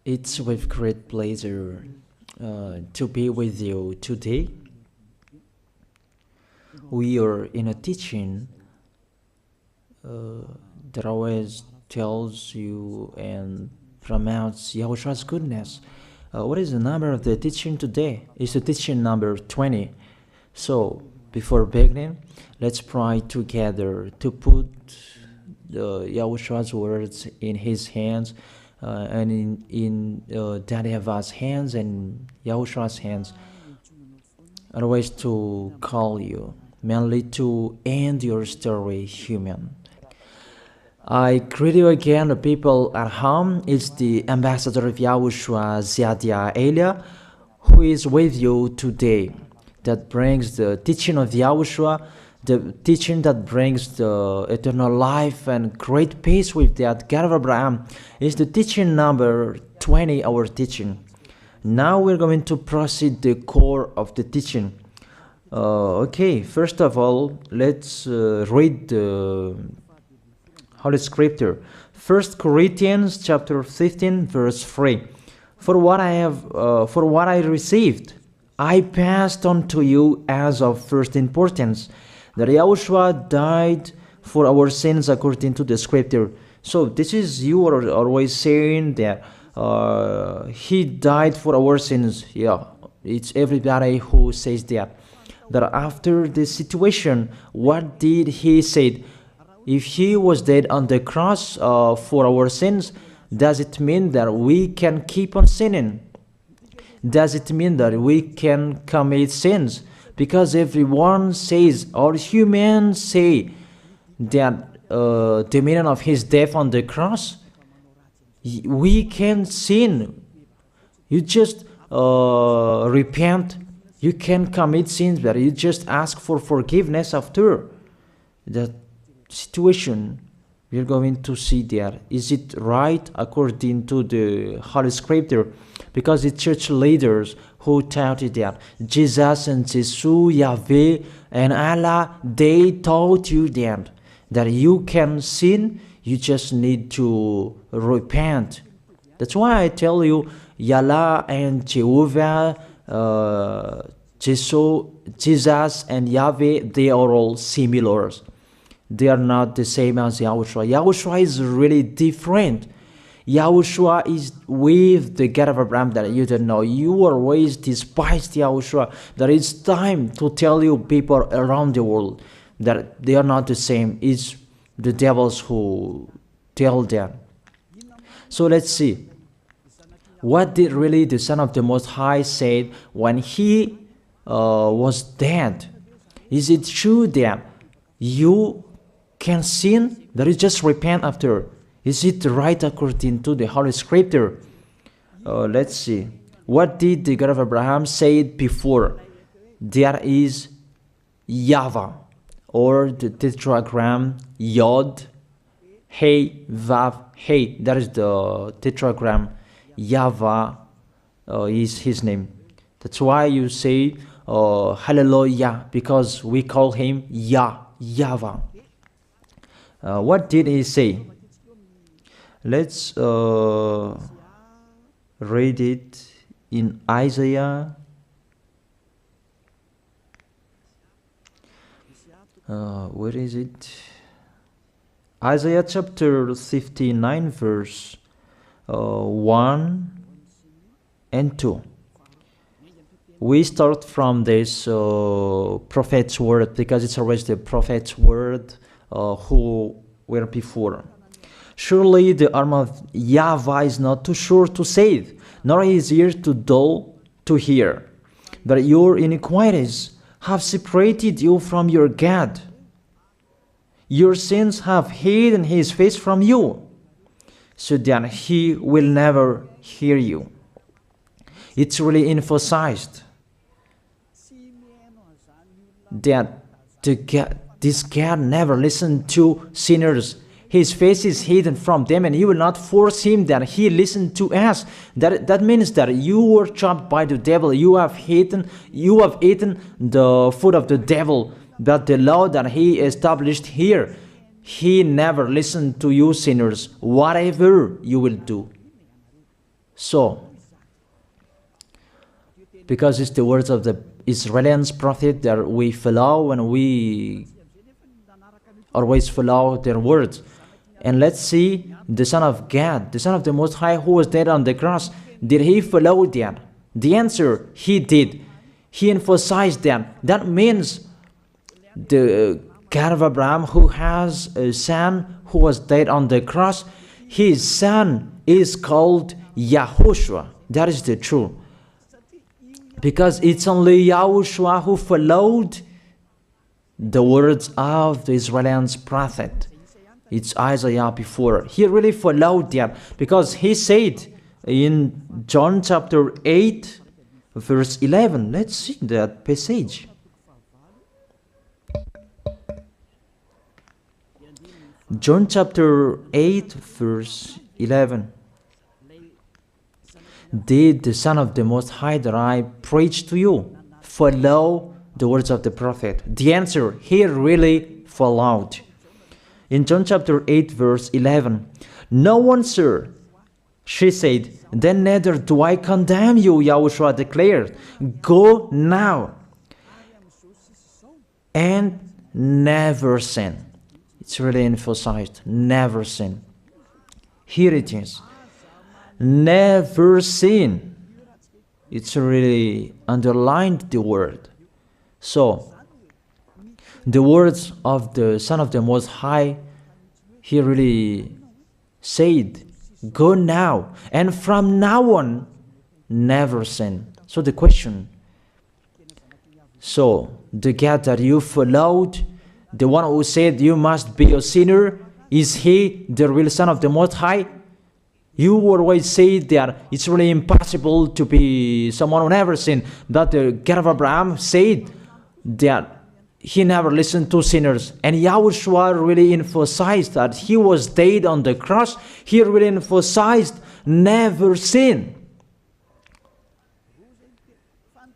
It's with great pleasure to be with you today. We are in a teaching that always tells you and promotes Yahushua's goodness. What is the number of the teaching today? It's the teaching number 20. So, before beginning, let's pray together to put Yahushua's words in his hands and in Daddy Yahvah's hands and Yahushua's hands. Otherwise, to call you, mainly to end your story human. I greet you again, the people at home. It's the ambassador of Yahushua, Ziadia Elia, who is with you today, that brings the teaching of Yahushua, the teaching that brings the eternal life and great peace with that God of Abraham. Is the teaching number 20, our teaching. Now we're going to proceed the core of the teaching. Okay, first of all, let's read the Holy Scripture. 1 Corinthians chapter 15, verse 3. For what I received, I passed on to you as of first importance, that Yahushua died for our sins according to the Scripture. So this is, you are always saying that he died for our sins. Yeah, it's everybody who says that. That after the situation, what did he say? If he was dead on the cross for our sins, does it mean that we can keep on sinning? Does it mean that we can commit sins? Because everyone says, or humans say, that the meaning of his death on the cross, we can sin. You just repent. You can commit sins, but you just ask for forgiveness after that situation. We're going to see there. Is it right according to the Holy Scripture? Because the church leaders who taught it that Jesus and Jesus, Yahweh and Allah, they taught you that you can sin, you just need to repent. That's why I tell you, Yahlah and Jehovah, Jesus and Yahweh, they are all similar. They are not the same as Yahushua. Yahushua is really different. Yahushua is with the God of Abraham that you don't know. You always despised Yahushua. That it's time to tell you people around the world that they are not the same. It's the devils who tell them. So let's see. What did really the Son of the Most High say when he was dead? Is it true that you can sin, that you just repent after? Is it right according to the Holy Scripture? Let's see. What did the God of Abraham say before? There is YAHVAH, or the tetragram Yod, Hey, Vav, Hey. That is the tetragram. YAHVAH is his name. That's why you say Hallelujah, because we call him YAHVAH. What did he say? Let's read it in Isaiah. Where is it? Isaiah chapter 59, verse 1 and 2. We start from this prophet's word, because it's always the prophet's word who were before. Surely the arm of YAHVAH is not too short to save, nor his ear too dull to hear. But your iniquities have separated you from your God. Your sins have hidden his face from you, so that he will never hear you. It's really emphasized that this God never listened to sinners. His face is hidden from them, and you will not force him that he listen to us. That means that you were chopped by the devil. You have eaten the food of the devil. But the law that he established here, he never listened to you sinners, whatever you will do. So, because it's the words of the Israelians prophet that we follow, and we always follow their words. And let's see the Son of God, the Son of the Most High, who was dead on the cross. Did he follow that? The answer, he did. He emphasized that. That means the God of Abraham, who has a son who was dead on the cross, his son is called YAHOSHUAH. That is the truth. Because it's only YAHOSHUAH who followed the words of the Israelians prophet. It's Isaiah before. He really followed that, because he said in John chapter 8, verse 11. Let's see that passage. John chapter 8, verse 11. Did the Son of the Most High that I preach to you follow the words of the prophet? The answer, he really followed. In John chapter 8, verse 11, no one, sir, she said, then neither do I condemn you, YAHOSHUAH declared. Go now and never sin. It's really emphasized, never sin. Here it is. Never sin. It's really underlined the word. So, the words of the Son of the Most High, he really said, go now, and from now on, never sin. So the question, so the God that you followed, the one who said you must be a sinner, is he the real Son of the Most High? You always say that it's really impossible to be someone who never sinned. But the God of Abraham said that he never listened to sinners. And YAHOSHUAH really emphasized that he was dead on the cross. He really emphasized never sin.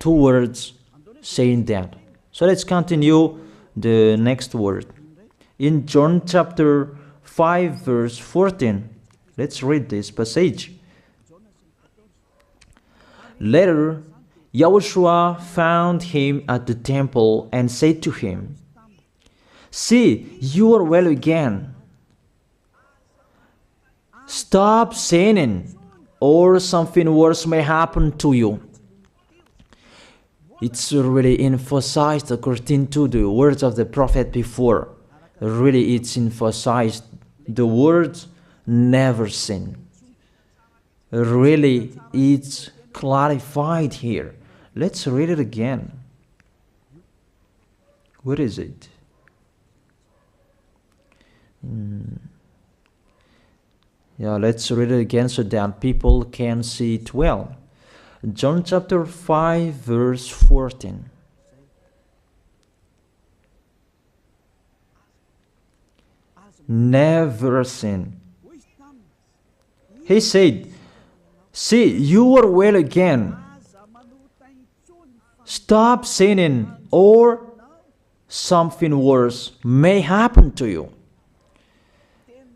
Two words saying that. So let's continue the next word. In John chapter 5, verse 14. Let's read this passage. Later, YAHOSHUAH found him at the temple and said to him, see, you are well again. Stop sinning, or something worse may happen to you. It's really emphasized according to the words of the prophet before. Really, it's emphasized the words never sin. Really, it's clarified here. Let's read it again. Where is it? Yeah, let's read it again so that people can see it well. John chapter 5, verse 14. Never sin. He said, see, you are well again. Stop sinning, or something worse may happen to you.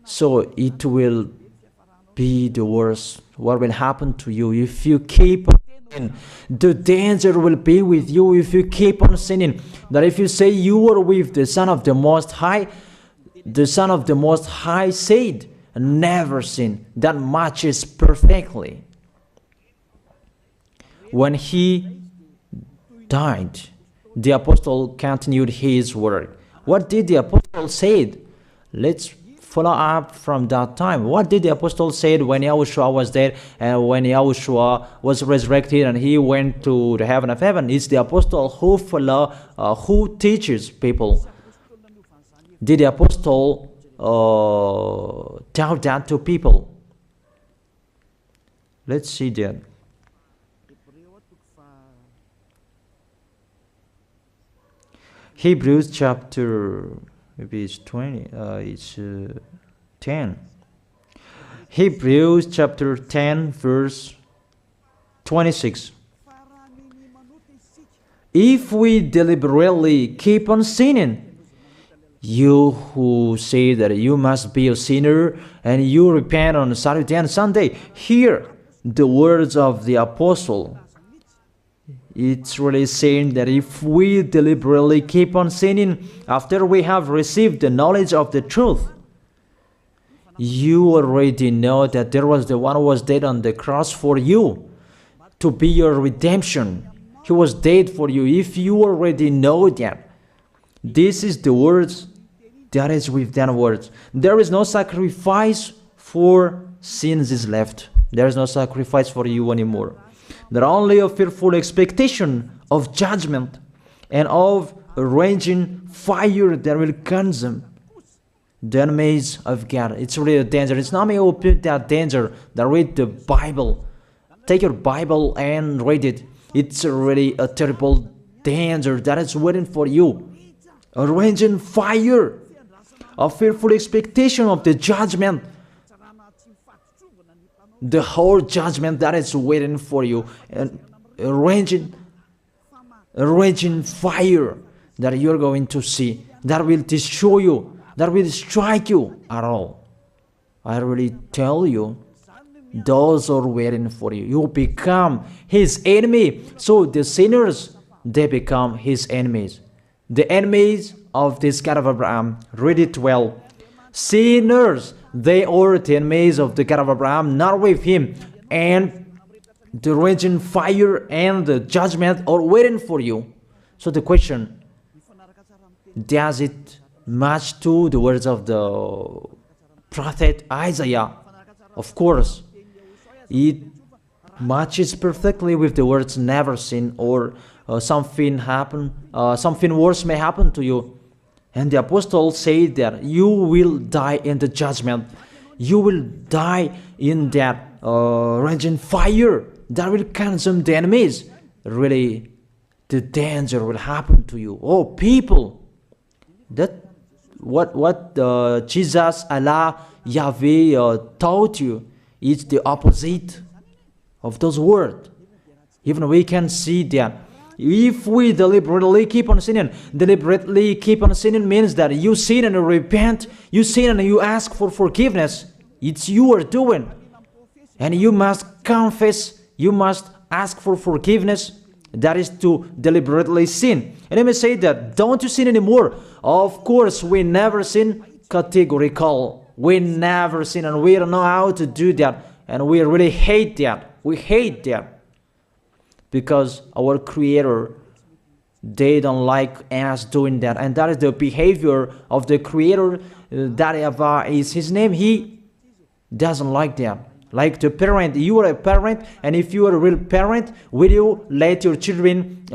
So it will be the worst. What will happen to you if you keep on sinning? The danger will be with you if you keep on sinning. That if you say you are with the Son of the Most High, the Son of the Most High said, never sin. That matches perfectly. When he died, the apostle continued his work. What did the apostle say? Let's follow up from that time. What did the apostle say when YAHOSHUAH was dead and when YAHOSHUAH was resurrected and he went to the heaven of heaven? It's the apostle who teaches people. Did the apostle tell that to people? Let's see that. Hebrews chapter, maybe it's 20, it's 10. Hebrews chapter 10, verse 26. If we deliberately keep on sinning, you who say that you must be a sinner and you repent on Saturday and Sunday, here the words of the apostle. It's really saying that if we deliberately keep on sinning after we have received the knowledge of the truth, you already know that there was the one who was dead on the cross for you to be your redemption. He was dead for you. If you already know that, this is the words that is with that words. There is no sacrifice for sins is left. There is no sacrifice for you anymore. There are only a fearful expectation of judgment and of a raging fire that will consume the enemies of God. It's really a danger. It's not me who put that danger that read the Bible. Take your Bible and read it. It's really a terrible danger that is waiting for you. A raging fire, a fearful expectation of the judgment. The whole judgment that is waiting for you, and a raging fire that you're going to see, that will destroy you, that will strike you at all. I really tell you, those are waiting for you. You become his enemy. So the sinners, they become his enemies. The enemies of this God of Abraham. Read it well. Sinners, they are the enemies of the God of Abraham, not with him. And the raging fire and the judgment are waiting for you. So the question, does it match to the words of the prophet Isaiah? Of course, it matches perfectly with the words never sin, or something worse may happen to you. And the apostle said that you will die in the judgment. You will die in that raging fire that will consume the enemies. Really, the danger will happen to you. Oh, people, that what Jesus, Allah, Yahweh taught you is the opposite of those words. Even we can see that. If we deliberately keep on sinning means that you sin and you repent, you sin and you ask for forgiveness. It's you are doing. And you must confess, you must ask for forgiveness. That is to deliberately sin. And I may say that, don't you sin anymore? Of course, we never sin. Categorical. We never sin, and we don't know how to do that. And we really hate that. We hate that. Because our Creator, they don't like us doing that. And that is the behavior of the Creator. That YAHVAH is his name. He doesn't like that. Like the parent, you are a parent, and if you are a real parent, will you let your children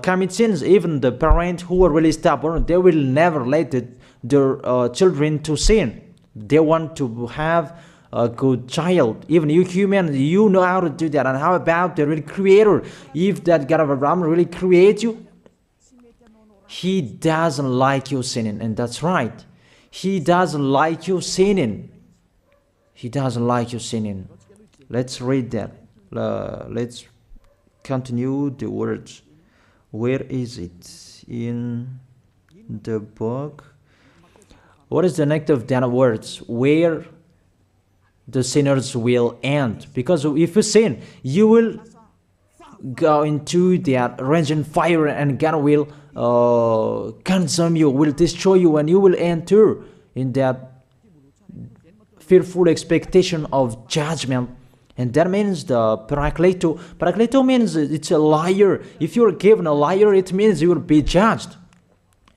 commit sins? Even the parent who are really stubborn, they will never let their children to sin. They want to have a good child. Even you human, you know how to do that. And how about the real Creator? If that God of Abraham really creates you, he doesn't like you sinning. And that's right. He doesn't like you sinning. He doesn't like you sinning. Let's read that. Let's continue the words. Where is it? In the book. What is the next of that words? Where the sinners will end. Because if you sin, you will go into that raging fire, and God will consume you, will destroy you, and you will enter in that fearful expectation of judgment. And that means the parakleto. Parakleto means it's a liar. If you're given a liar, it means you will be judged.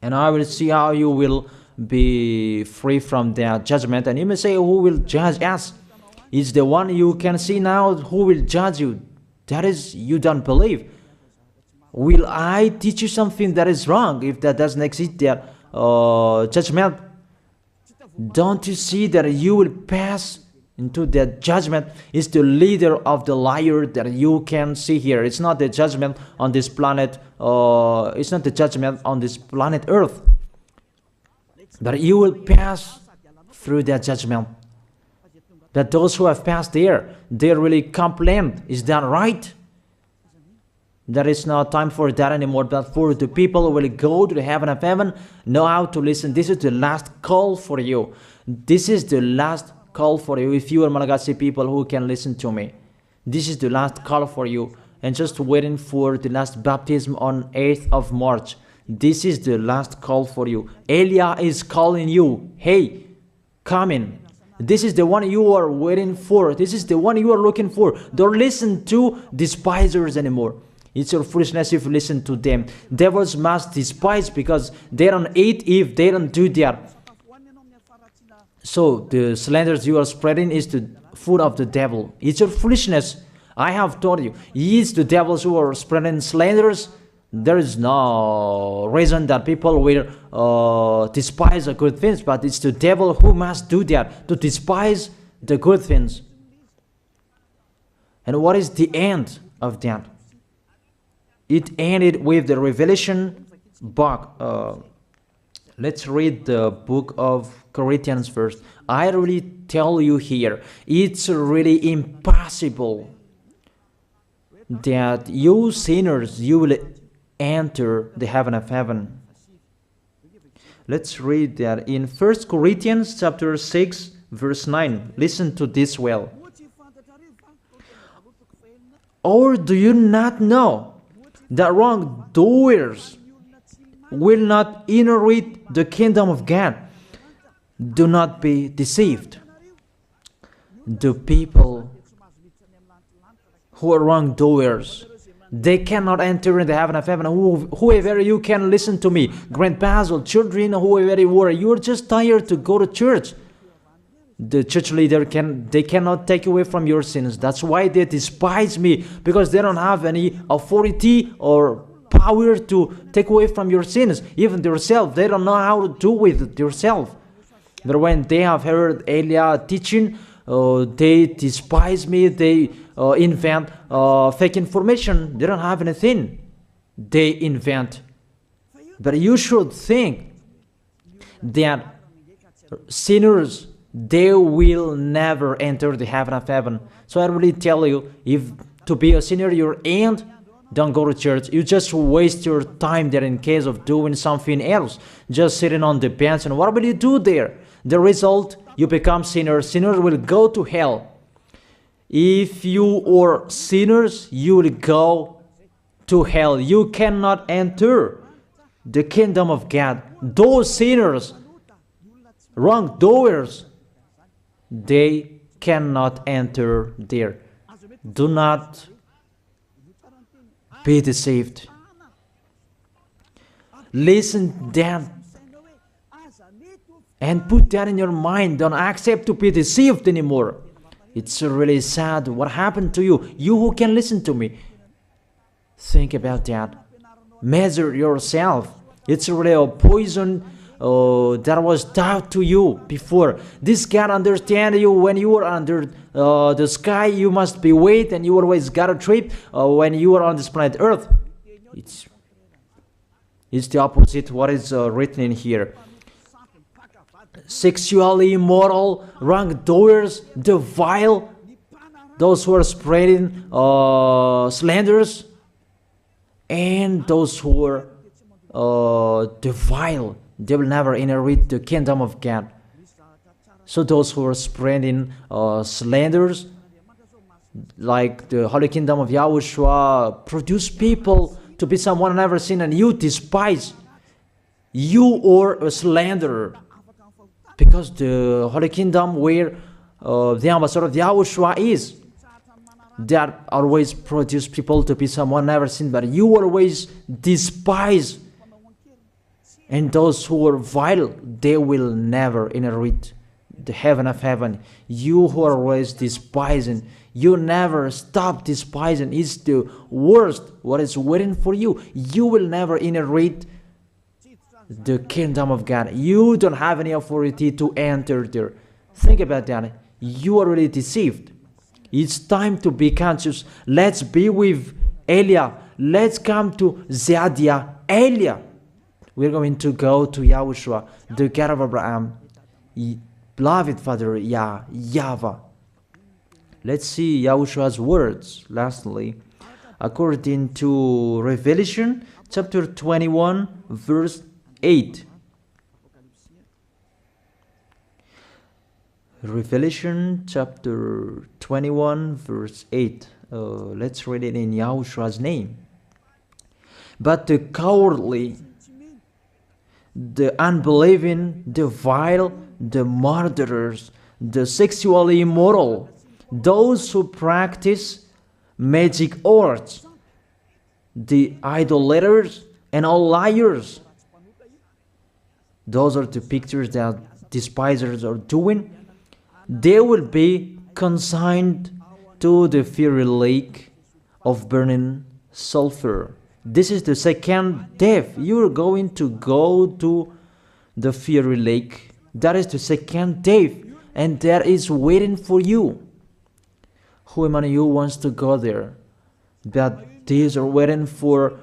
And I will see how you will be free from that judgment. And you may say, who will judge us? It's the one you can see now who will judge you. That is, you don't believe. Will I teach you something that is wrong if that doesn't exist, that judgment? Don't you see that you will pass into that judgment? Is the leader of the liar that you can see here. It's not the judgment on this planet. It's not the judgment on this planet Earth. But you will pass through that judgment. That those who have passed there, they really complain. Is that right? There is no time for that anymore. But for the people who will go to the heaven of heaven, know how to listen. This is the last call for you. This is the last call for you. If you are Malagasy people who can listen to me, This is the last call for you. And just waiting for the last baptism on 8th of March. This is the last call for you. Elia is calling you. Hey, come in. This is the one you are waiting for. This is the one you are looking for. Don't listen to despisers anymore. It's your foolishness if you listen to them. Devils must despise because they don't eat if they don't do that. So the slanders you are spreading is the food of the devil. It's your foolishness. I have told you. It's the devils who are spreading slanders. There is no reason that people will despise the good things, but it's the devil who must do that, to despise the good things. And what is the end of that? It ended with the Revelation book. Let's read the book of Corinthians first. I really tell you here, it's really impossible that you sinners, you will enter the heaven of heaven. Let's read that in 1 Corinthians chapter 6, verse 9. Listen to this well. Or do you not know that wrongdoers will not inherit the kingdom of God? Do not be deceived. The people who are wrongdoers, they cannot enter in the heaven of heaven. Whoever you can listen to me, grandpas or children, whoever you are, you are just tired to go to church. The church leader they cannot take away from your sins. That's why they despise me, because they don't have any authority or power to take away from your sins. Even themselves, they don't know how to do with it themselves. But when they have heard Elia teaching, they despise me. They invent fake information. They don't have anything. They invent. But you should think that sinners, they will never enter the heaven of heaven. So I really tell you, if to be a sinner you're in, don't go to church. You just waste your time there in case of doing something else. Just sitting on the bench, and what will you do there? The result, you become sinners. Sinners will go to hell. If you are sinners, you will go to hell. You cannot enter the kingdom of God. Those sinners, wrongdoers, they cannot enter there. Do not be deceived. Listen then and put that in your mind. Don't accept to be deceived anymore. It's really sad what happened to you. You who can listen to me, think about that. Measure yourself. It's really a poison that was taught to you before. This God understand you when you are under the sky. You must be wait, and you always got a trip when you are on this planet Earth. It's the opposite what is written in here. Sexually immoral, wrongdoers, the vile, those who are spreading slanders, and those who are the vile, they will never inherit the kingdom of God. So those who are spreading slanders, like the Holy Kingdom of YAHOSHUAH, produce people to be someone never seen, and you despise. You are a slanderer, because the Holy Kingdom where the ambassador of YAHOSHUAH is, that always produce people to be someone never seen, but you always despise. And those who are vile, they will never inherit the heaven of heaven. You who are always despising, you never stop despising. It's the worst what is waiting for you. You will never inherit the kingdom of God. You don't have any authority to enter there. Think about that. You are already deceived. It's time to be conscious. Let's be with Elia. Let's come to Zeadiah. Elia. We're going to go to YAHOSHUAH, the God of Abraham, beloved Father YAHVAH. Let's see YAHOSHUAH's words. Lastly, according to Revelation chapter 21, verse 8. Revelation chapter 21 verse 8. Let's read it in Yahoshua's name. But the cowardly, the unbelieving, the vile, the murderers, the sexually immoral, those who practice magic arts, the idolaters, and all liars. Those are the pictures that despisers are doing. They will be consigned to the fiery lake of burning sulfur. This is the second death. You are going to go to the fiery lake. That is the second death, and that is waiting for you. Who among you wants to go there? That these are waiting for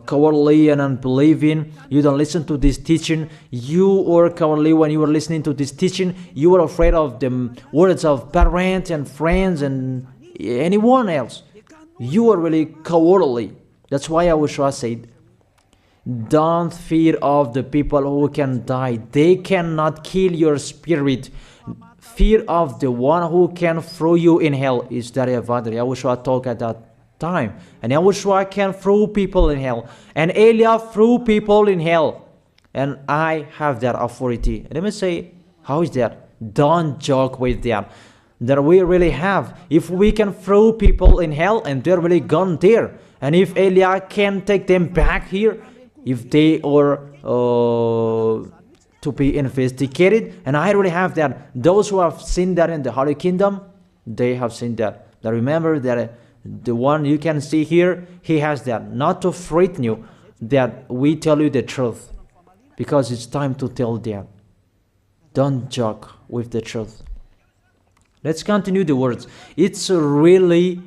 cowardly and unbelieving. You don't listen to this teaching. You are cowardly when you are listening to this teaching. You are afraid of the words of parents and friends and anyone else. You are really cowardly. That's why YAHOSHUAH said, don't fear of the people who can die. They cannot kill your spirit. Fear of the one who can throw you in hell. Is that YAHVAH? YAHOSHUAH talked at that time. And YAHOSHUAH can throw people in hell. And Elia threw people in hell. And I have that authority. Let me say, how is that? Don't joke with that. That we really have. If we can throw people in hell and they're really gone there. And if Elia can take them back here, if they are to be investigated, and I really have that. Those who have seen that in the Holy Kingdom, they have seen that. Now remember that the one you can see here, he has that. Not to frighten you, that we tell you the truth, because it's time to tell that. Don't joke with the truth. Let's continue the words. It's really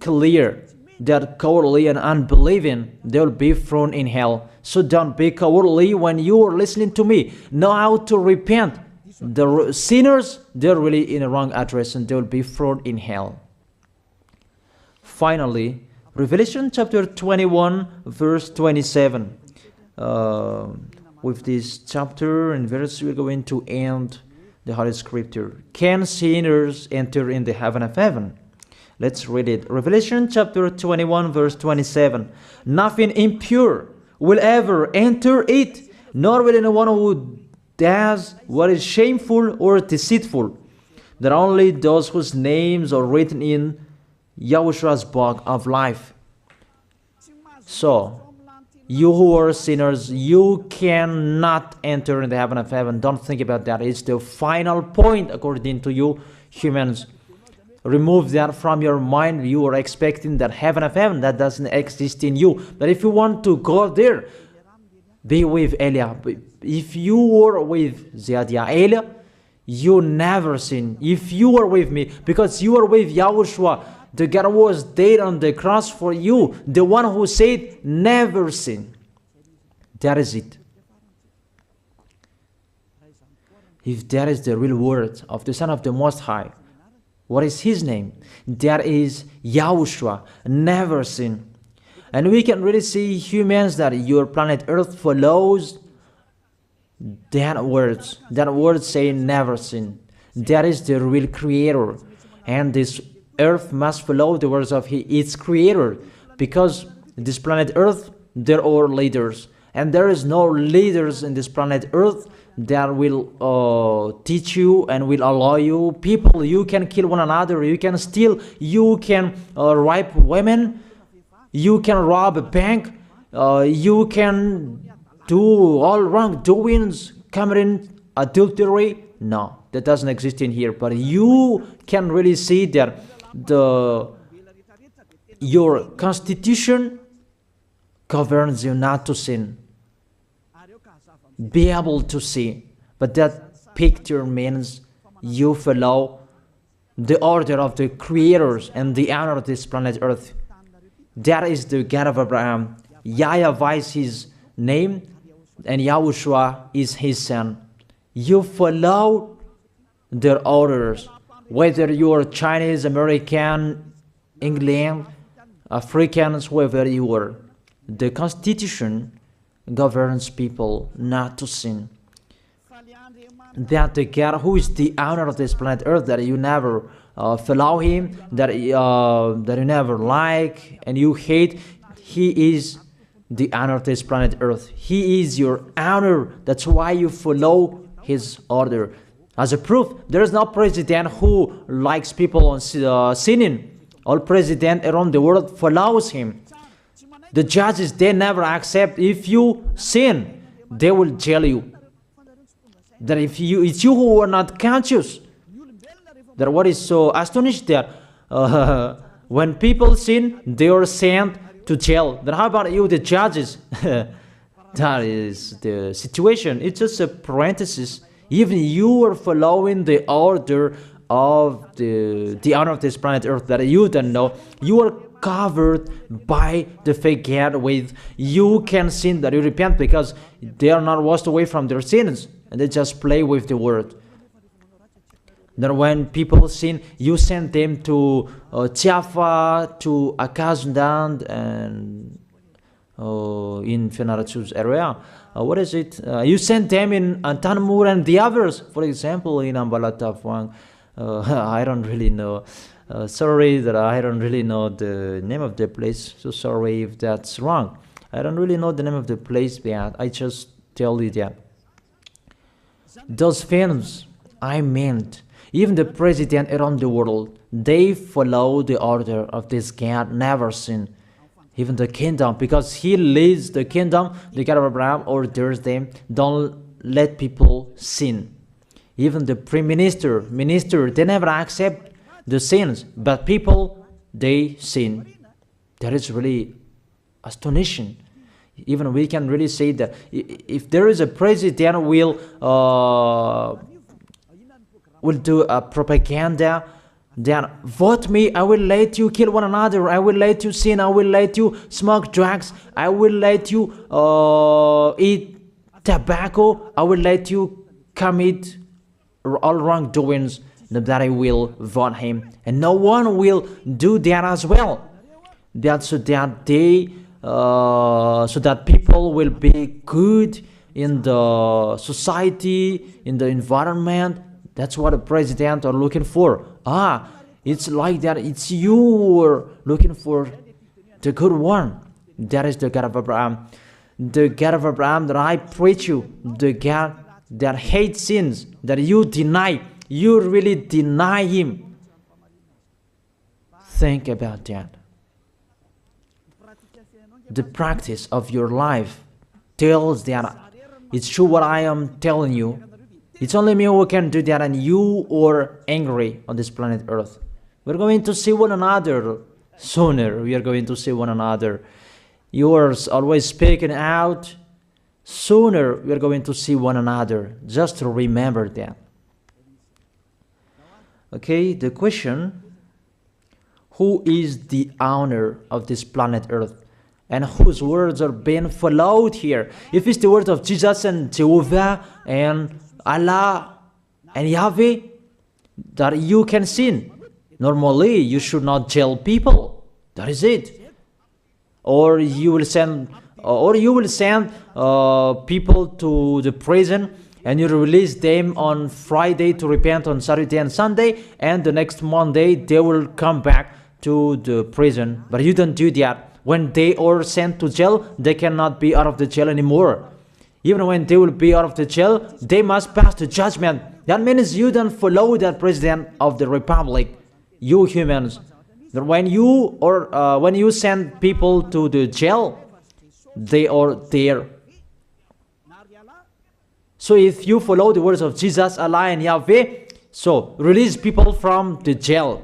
clear that cowardly and unbelieving, they'll be thrown in hell. So don't be cowardly when you are listening to me. Know how to repent. The sinners, they're really in the wrong address and they'll be thrown in hell. Finally, Revelation chapter 21 verse 27. With this chapter and verse, we're going to end the Holy Scripture. Can sinners enter in the heaven of heaven? Let's read it. Revelation chapter 21 verse 27. Nothing impure will ever enter it, nor will anyone who does what is shameful or deceitful. That only those whose names are written in YAHOSHUAH's book of life. So, you who are sinners, you cannot enter in the heaven of heaven. Don't think about that. It's the final point according to you humans. Remove that from your mind. You are expecting that heaven of heaven that doesn't exist in you. But if you want to go there, be with Elia. If you were with Elia, you never sin. If you are with me, because you are with YAHOSHUAH, the God was dead on the cross for you, the one who said never sin. That is it. If that is the real word of the Son of the Most High, what is his name? That is YAHOSHUAH, never sin. And we can really see humans that your planet Earth follows that words. That word saying never sin. That is the real creator. And this Earth must follow the words of its creator. Because this planet Earth, there are leaders. And there is no leaders in this planet Earth that will teach you and will allow you. People, you can kill one another, you can steal, you can rape women, you can rob a bank, you can do all wrongdoings, committing adultery. No, that doesn't exist in here. But you can really see that your constitution governs you not to sin. Be able to see. But that picture means you follow the order of the creators and the honor of this planet Earth. That is the God of Abraham. YAHVAH is his name, and YAHOSHUAH is his son. You follow their orders, whether you are Chinese, American, England, Africans, whoever you are. The Constitution governs people not to sin. that the God who is the owner of this planet Earth, that you never follow him, that you never like and you hate, he is the owner of this planet Earth. He is your owner. That's why you follow his order. As a proof, there is no president who likes people on sinning. All president around the world follows him. The judges, they never accept. If you sin, they will jail you. That if it's you who are not conscious. That what is so astonished that when people sin, they are sent to jail. Then how about you, the judges? That is the situation. It's just a parenthesis. Even you are following the order of the owner of this planet Earth that you don't know. You are covered by the fake God with you can sin, that you repent, because they are not washed away from their sins and they just play with the word. Then when people sin, you send them to YAHVAH, to Akazandand, and in Fenarachu's area. What is it? You send them in Tanmur and the others. For example, in Ambalatafwang. I don't really know. Sorry that I don't really know the name of the place. So sorry if that's wrong. I don't really know the name of the place, but I just tell you that. Those films, I meant, even the president around the world, they follow the order of this God, never sin. Even the kingdom, because he leads the kingdom, the God of Abraham orders them, don't let people sin. Even the prime minister, they never accept the sins, but people, they sin. That is really astonishing. Even we can really say that if there is a president will do a propaganda, then vote me, I will let you kill one another, I will let you sin, I will let you smoke drugs, I will let you eat tobacco, I will let you commit all wrongdoings, that I will vote him. And no one will do that as well. That's so that they so that people will be good in the society, in the environment. That's what the president are looking for. It's like that. It's you who are looking for the good one. That is the God of Abraham. The God of Abraham that I preach you. The God that hates sins, that you deny. You really deny him. Think about that. The practice of your life tells that it's true what I am telling you. It's only me who can do that, and you are angry on this planet Earth. We're going to see one another sooner. We are going to see one another. You are always speaking out. Sooner we are going to see one another. Just to remember that. Okay, the question: who is the owner of this planet Earth? And whose words are being followed here? If it's the words of Jesus and Jehovah and Allah and Yahweh, that you can sin. Normally, you should not jail people. That is it. Or you will send, people to the prison, and you release them on Friday to repent on Saturday and Sunday, and the next Monday they will come back to the prison. But you don't do that. When they are sent to jail, they cannot be out of the jail anymore. Even when they will be out of the jail, they must pass the judgment. That means you don't follow that president of the republic, you humans. That when you send people to the jail, they are there. So if you follow the words of Jesus, Allah and Yahweh, so release people from the jail.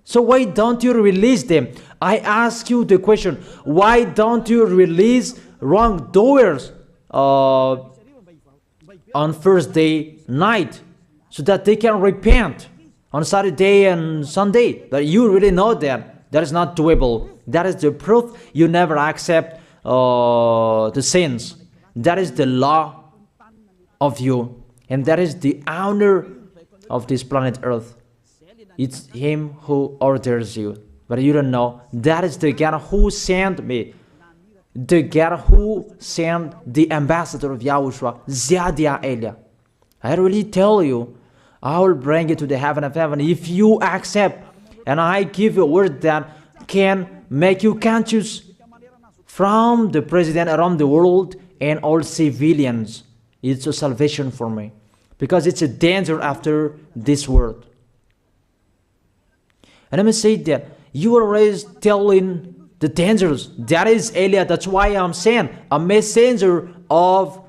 So why don't you release them? I ask you the question, why don't you release wrongdoers on Thursday night so that they can repent on Saturday and Sunday? But you really know that that is not doable. That is the proof you never accept the sins. That is the law of you, and that is the owner of this planet Earth. It's him who orders you, but you don't know. That is the God who sent me, the God who sent the ambassador of Yahushua, Ziadia Elia. I really tell you, I will bring you to the heaven of heaven if you accept. And I give you a word that can make you conscious from the president around the world and all civilians. It's a salvation for me. Because it's a danger after this world. And let me say that you are always telling the dangers. That is Eliah. That's why I'm saying a messenger of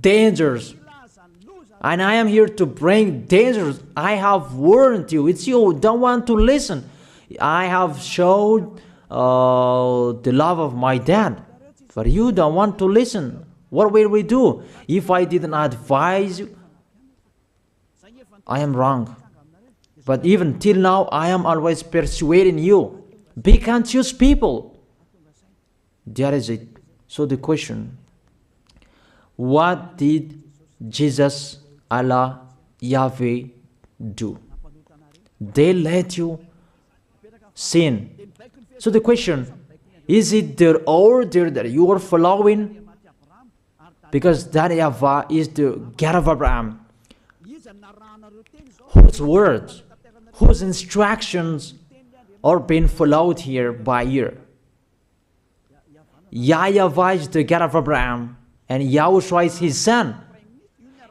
dangers. And I am here to bring dangers. I have warned you. It's you who don't want to listen. I have showed the love of my dad. But you don't want to listen. What will we do? If I didn't advise you, I am wrong. But even till now, I am always persuading you. Be conscious people. That is it. So the question, what did Jesus, Allah, Yahweh do? They let you sin. So the question, is it their order that you are following? Because that YAHVAH is the God of Abraham, whose words, whose instructions are being followed here by year. YAHVAH is the God of Abraham, and YAHOSHUAH is his son.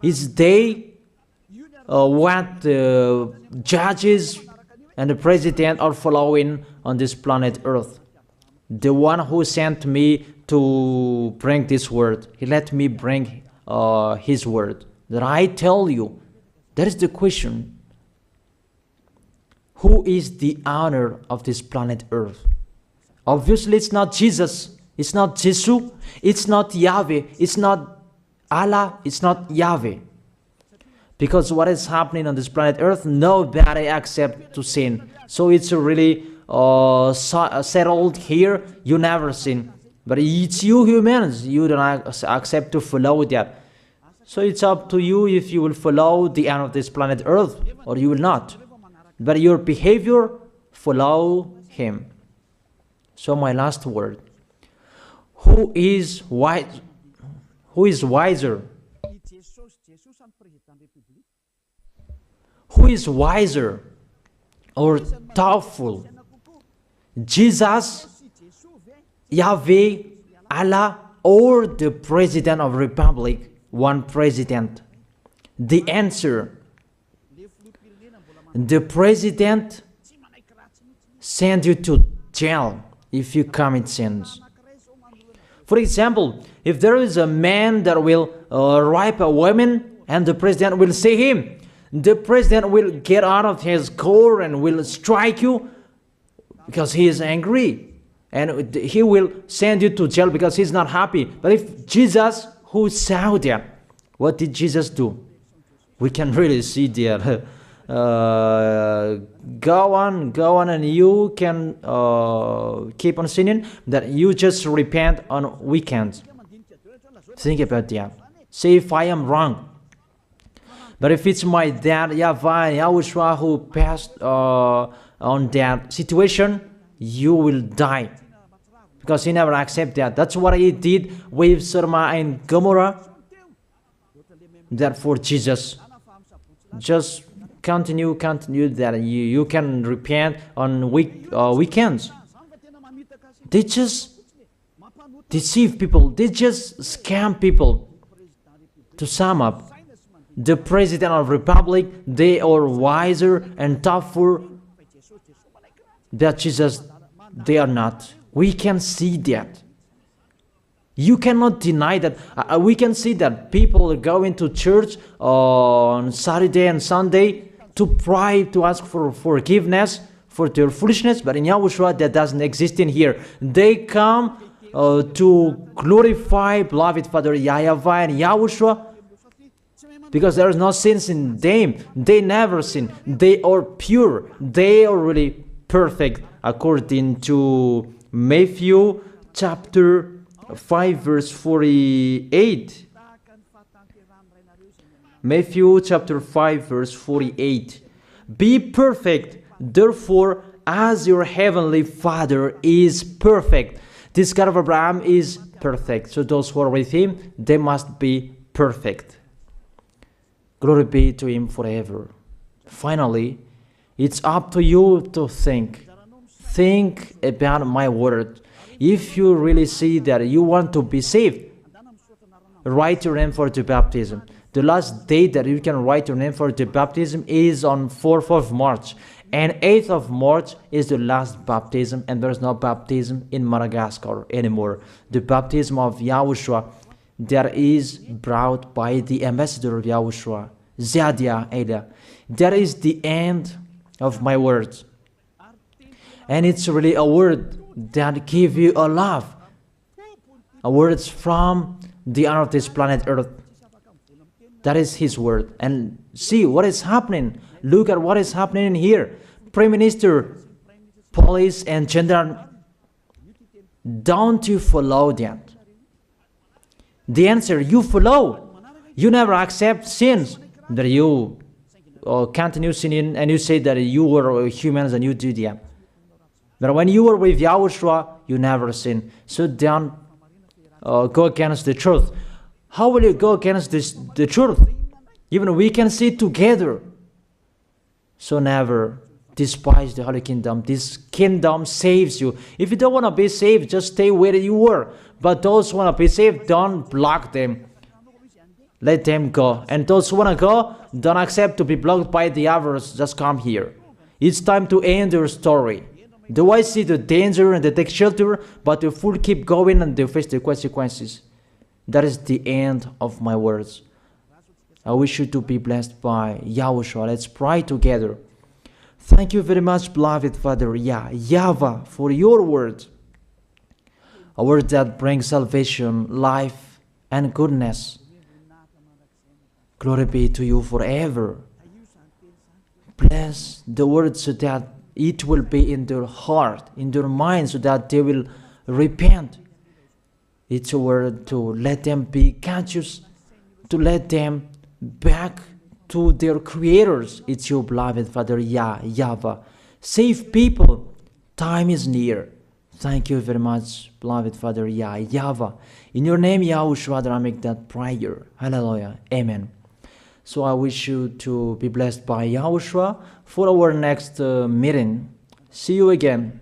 Is they what the judges and the president are following on this planet Earth. The one who sent me to bring this word, he let me bring his word. That I tell you, that is the question. Who is the owner of this planet Earth? Obviously, it's not Jesus. It's not Jesus. It's not Yahweh. It's not Allah. It's not Yahweh. Because what is happening on this planet Earth, nobody accepts to sin. So it's really settled here. You never sin. But it's you humans. You don't accept to follow that. So it's up to you if you will follow the end of this planet Earth or you will not. But your behavior, follow him. So my last word. Who is wise? Who is wiser? Who is wiser or doubtful? Jesus, Yahweh, Allah, or the President of Republic? One president. The answer. The president sends you to jail if you commit sins. For example, if there is a man that will rape a woman and the president will see him, the president will get out of his car and will strike you because he is angry. And he will send you to jail because he's not happy. But if Jesus, who saw that, what did Jesus do? We can really see that. Go on, and you can keep on sinning, that you just repent on weekends. Think about that. Say if I am wrong. But if it's my dad, YAHVAH and YAHOSHUAH, who passed on that situation, you will die. Because he never accepted that. That's what he did with Sodom and Gomorrah. Therefore, Jesus, just continue that you can repent on weekends. They just deceive people. They just scam people. To sum up, the President of Republic, they are wiser and tougher than Jesus. They are not. We can see that. You cannot deny that. We can see that people are going to church on Saturday and Sunday to pray, to ask for forgiveness for their foolishness. But in YAHOSHUAH, that doesn't exist in here. They come to glorify beloved Father YAHVAH and YAHOSHUAH because there is no sins in them. They never sin. They are pure. They are really perfect according to Matthew chapter 5 verse 48. Matthew chapter 5 verse 48. Be perfect, therefore, as your heavenly Father is perfect. This God of Abraham is perfect. So those who are with him, they must be perfect. Glory be to Him forever. Finally, it's up to you to think. Think about my word. If you really see that you want to be saved, write your name for the baptism. The last date that you can write your name for the baptism is on 4th of March. And 8th of March is the last baptism, and there's no baptism in Madagascar anymore. The baptism of YAHOSHUAH that is brought by the ambassador of YAHOSHUAH, Zadia Ada. That is the end of my words. And it's really a word that gives you a love. A word from the honor of this planet Earth. That is His word. And see what is happening. Look at what is happening here. Prime Minister, police and gendarme, don't you follow that? The answer, you follow. You never accept sins. That you continue sinning and you say that you were humans and you do that. But when you were with YAHOSHUAH, you never sin. So don't go against the truth. How will you go against the truth? Even we can see together. So never despise the Holy Kingdom. This kingdom saves you. If you don't want to be saved, just stay where you were. But those who want to be saved, don't block them. Let them go. And those who want to go, don't accept to be blocked by the others. Just come here. It's time to end your story. Do I see the danger and they take shelter, but the fool keep going and they face the consequences? That is the end of my words. I wish you to be blessed by YAHOSHUAH. Let's pray together. Thank you very much, beloved Father YAHVAH, for your word. A word that brings salvation, life, and goodness. Glory be to you forever. Bless the word so that it will be in their heart, in their mind, so that they will repent. It's a word to let them be conscious, to let them back to their creators. It's your beloved Father YAHVAH. Save people. Time is near. Thank you very much, beloved Father YAHVAH. In your name, YAHOSHUAH, that I make that prayer. Hallelujah. Amen. So I wish you to be blessed by YAHOSHUAH for our next meeting. See you again.